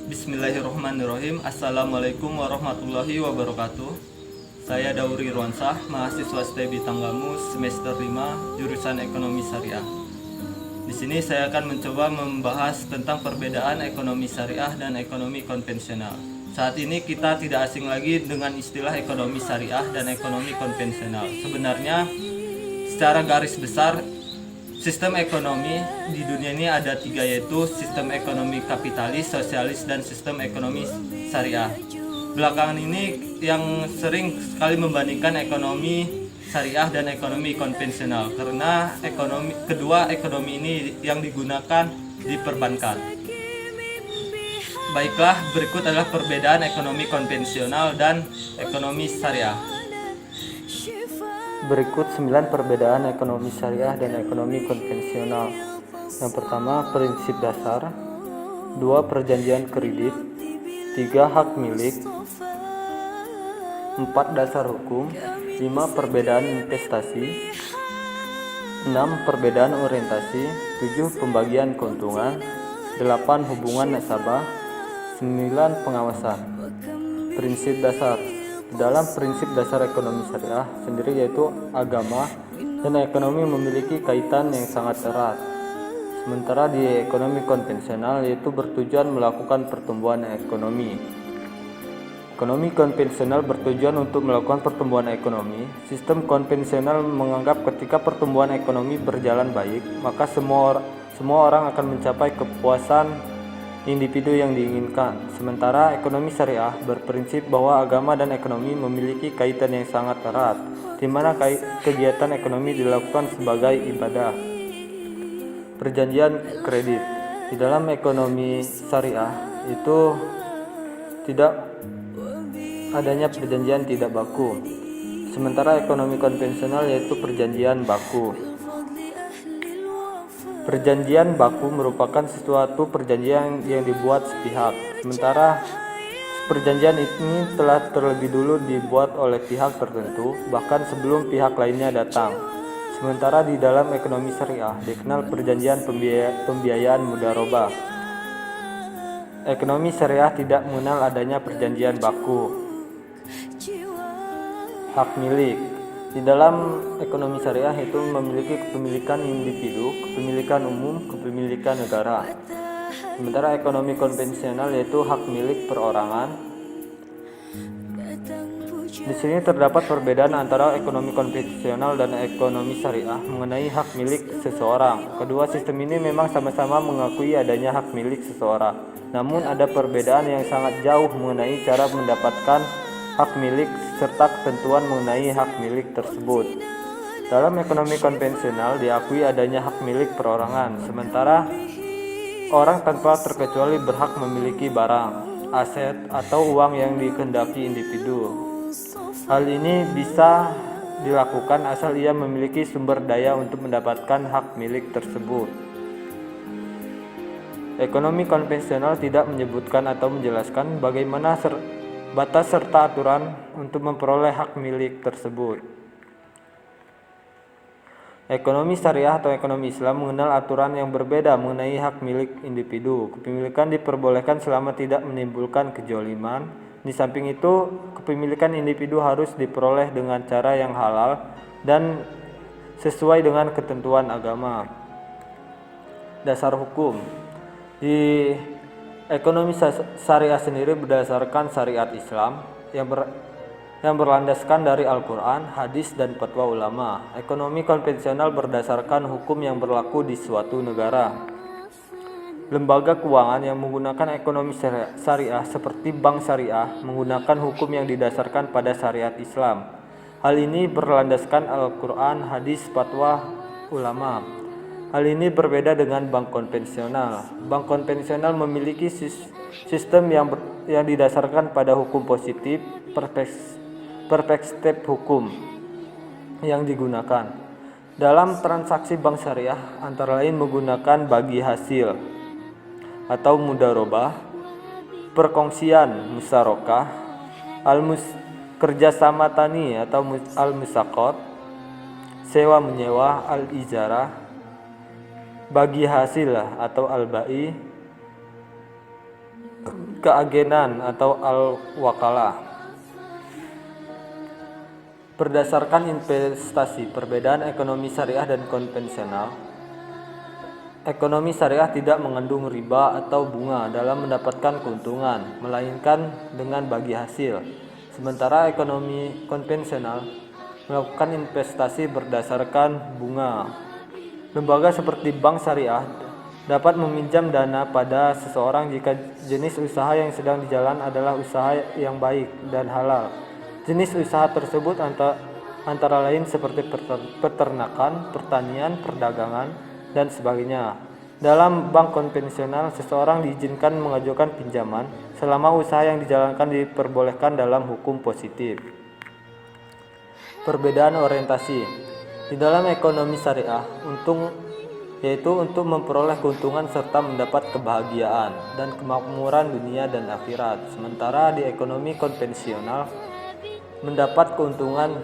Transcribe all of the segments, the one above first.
Bismillahirrahmanirrahim. Assalamualaikum warahmatullahi wabarakatuh. Saya Dauri Ronsah, mahasiswa STEBI Tanggamus semester 5, jurusan Ekonomi Syariah. Di sini saya akan mencoba membahas tentang perbedaan ekonomi syariah dan ekonomi konvensional. Saat ini kita tidak asing lagi dengan istilah ekonomi syariah dan ekonomi konvensional. Sebenarnya secara garis besar sistem ekonomi di dunia ini ada tiga, yaitu sistem ekonomi kapitalis, sosialis, dan sistem ekonomi syariah. Belakangan ini yang sering sekali membandingkan ekonomi syariah dan ekonomi konvensional karena kedua ekonomi ini yang digunakan di perbankan. Baiklah, berikut adalah perbedaan ekonomi konvensional dan ekonomi syariah. Berikut 9 perbedaan ekonomi syariah dan ekonomi konvensional. Yang pertama, prinsip dasar. 2. Perjanjian kredit. 3. Hak milik. 4. Dasar hukum. 5. Perbedaan investasi. 6. Perbedaan orientasi. 7. Pembagian keuntungan. 8. Hubungan nasabah. 9. Pengawasan. Prinsip dasar. Dalam prinsip dasar ekonomi syariah sendiri, yaitu agama dan ekonomi memiliki kaitan yang sangat erat. Sementara di ekonomi konvensional, yaitu bertujuan melakukan pertumbuhan ekonomi. Ekonomi konvensional bertujuan untuk melakukan pertumbuhan ekonomi. Sistem konvensional menganggap ketika pertumbuhan ekonomi berjalan baik, maka semua orang akan mencapai kepuasan individu yang diinginkan. Sementara ekonomi syariah berprinsip bahwa agama dan ekonomi memiliki kaitan yang sangat erat, di mana kegiatan ekonomi dilakukan sebagai ibadah. Perjanjian kredit. Di dalam ekonomi syariah itu tidak adanya perjanjian tidak baku. Sementara ekonomi konvensional yaitu perjanjian baku. Perjanjian baku merupakan sesuatu perjanjian yang dibuat sepihak. Sementara perjanjian ini telah terlebih dulu dibuat oleh pihak tertentu, bahkan sebelum pihak lainnya datang. Sementara di dalam ekonomi syariah dikenal perjanjian pembiayaan mudharabah. Ekonomi syariah tidak mengenal adanya perjanjian baku. Hak milik. Di dalam ekonomi syariah itu memiliki kepemilikan individu, kepemilikan umum, kepemilikan negara. Sementara ekonomi konvensional yaitu hak milik perorangan. Di sini terdapat perbedaan antara ekonomi konvensional dan ekonomi syariah mengenai hak milik seseorang. Kedua sistem ini memang sama-sama mengakui adanya hak milik seseorang. Namun ada perbedaan yang sangat jauh mengenai cara mendapatkan hak milik serta ketentuan mengenai hak milik tersebut. Dalam ekonomi konvensional diakui adanya hak milik perorangan, sementara orang tanpa terkecuali berhak memiliki barang, aset, atau uang yang dikehendaki individu. Hal ini bisa dilakukan asal ia memiliki sumber daya untuk mendapatkan hak milik tersebut. Ekonomi konvensional tidak menyebutkan atau menjelaskan bagaimana batas serta aturan untuk memperoleh hak milik tersebut. Ekonomi syariah atau ekonomi Islam mengenal aturan yang berbeda mengenai hak milik individu. Kepemilikan diperbolehkan selama tidak menimbulkan kedzaliman. Di samping itu, kepemilikan individu harus diperoleh dengan cara yang halal dan sesuai dengan ketentuan agama. Dasar hukum. Di ekonomi syariah sendiri berdasarkan syariat Islam yang berlandaskan dari Al-Quran, hadis, dan fatwa ulama. Ekonomi konvensional berdasarkan hukum yang berlaku di suatu negara. Lembaga keuangan yang menggunakan ekonomi syariah seperti bank syariah menggunakan hukum yang didasarkan pada syariat Islam. Hal ini berlandaskan Al-Quran, hadis, fatwa ulama. Hal ini berbeda dengan bank konvensional. Bank konvensional memiliki sistem yang didasarkan pada hukum positif, perspektif hukum yang digunakan. Dalam transaksi bank syariah antara lain menggunakan bagi hasil atau mudharabah, perkongsian musyarakah, kerjasama tani atau al-musaqat, sewa menyewa al-ijarah, bagi hasil atau al-ba'i, keagenan atau al-wakalah. Berdasarkan investasi, perbedaan ekonomi syariah dan konvensional. Ekonomi syariah tidak mengandung riba atau bunga dalam mendapatkan keuntungan, melainkan dengan bagi hasil. Sementara ekonomi konvensional melakukan investasi berdasarkan bunga. Lembaga seperti bank syariah dapat meminjam dana pada seseorang jika jenis usaha yang sedang dijalan adalah usaha yang baik dan halal. Jenis usaha tersebut antara lain seperti peternakan, pertanian, perdagangan, dan sebagainya. Dalam bank konvensional, seseorang diizinkan mengajukan pinjaman selama usaha yang dijalankan diperbolehkan dalam hukum positif. Perbedaan orientasi. Di dalam ekonomi syariah, yaitu untuk memperoleh keuntungan serta mendapat kebahagiaan dan kemakmuran dunia dan akhirat. Sementara di ekonomi konvensional, mendapat keuntungan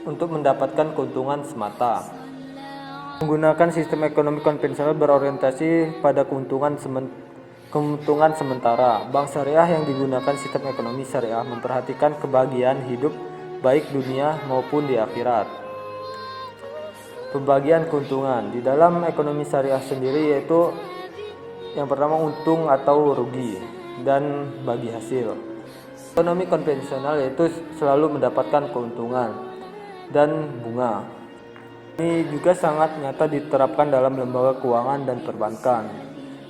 untuk mendapatkan keuntungan semata. Menggunakan sistem ekonomi konvensional berorientasi pada keuntungan sementara. Bank syariah yang digunakan sistem ekonomi syariah memperhatikan kebahagiaan hidup baik dunia maupun di akhirat. Pembagian keuntungan di dalam ekonomi syariah sendiri yaitu yang pertama untung atau rugi dan bagi hasil. Ekonomi konvensional yaitu selalu mendapatkan keuntungan dan bunga. Ini juga sangat nyata diterapkan dalam lembaga keuangan dan perbankan.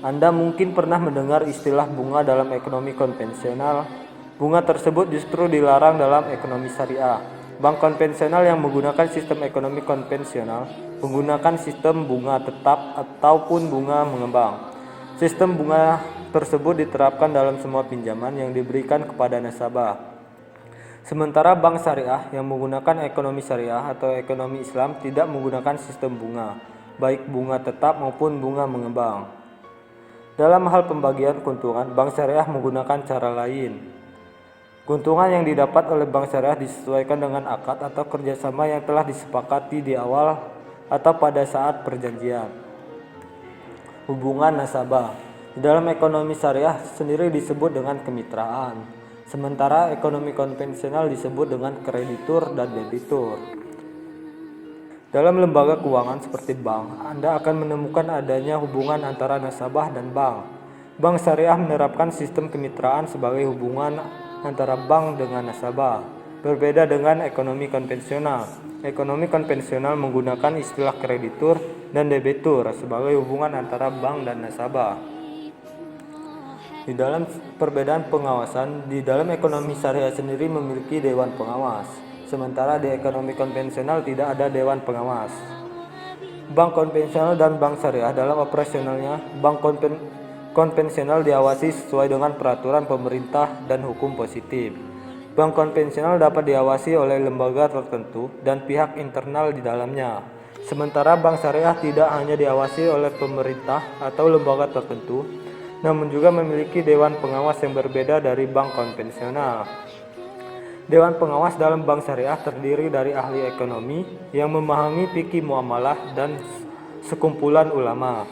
Anda mungkin pernah mendengar istilah bunga dalam ekonomi konvensional. Bunga tersebut justru dilarang dalam ekonomi syariah. Bank konvensional yang menggunakan sistem ekonomi konvensional menggunakan sistem bunga tetap ataupun bunga mengembang. Sistem bunga tersebut diterapkan dalam semua pinjaman yang diberikan kepada nasabah. Sementara bank syariah yang menggunakan ekonomi syariah atau ekonomi Islam tidak menggunakan sistem bunga, baik bunga tetap maupun bunga mengembang. Dalam hal pembagian keuntungan, bank syariah menggunakan cara lain. Keuntungan yang didapat oleh bank syariah disesuaikan dengan akad atau kerjasama yang telah disepakati di awal atau pada saat perjanjian. Hubungan nasabah. Di dalam ekonomi syariah sendiri disebut dengan kemitraan, sementara ekonomi konvensional disebut dengan kreditur dan debitur. Dalam lembaga keuangan seperti bank, Anda akan menemukan adanya hubungan antara nasabah dan bank. Bank syariah menerapkan sistem kemitraan sebagai hubungan antara bank dengan nasabah, berbeda dengan ekonomi konvensional. Ekonomi konvensional menggunakan istilah kreditur dan debitur sebagai hubungan antara bank dan nasabah. Di dalam perbedaan pengawasan, di dalam ekonomi syariah sendiri memiliki dewan pengawas, sementara di ekonomi konvensional tidak ada dewan pengawas. Bank konvensional dan bank syariah dalam operasionalnya, bank konvensional diawasi sesuai dengan peraturan pemerintah dan hukum positif. Bank konvensional dapat diawasi oleh lembaga tertentu dan pihak internal di dalamnya. Sementara bank syariah tidak hanya diawasi oleh pemerintah atau lembaga tertentu, namun juga memiliki dewan pengawas yang berbeda dari bank konvensional. Dewan pengawas dalam bank syariah terdiri dari ahli ekonomi yang memahami fikih muamalah dan sekumpulan ulama.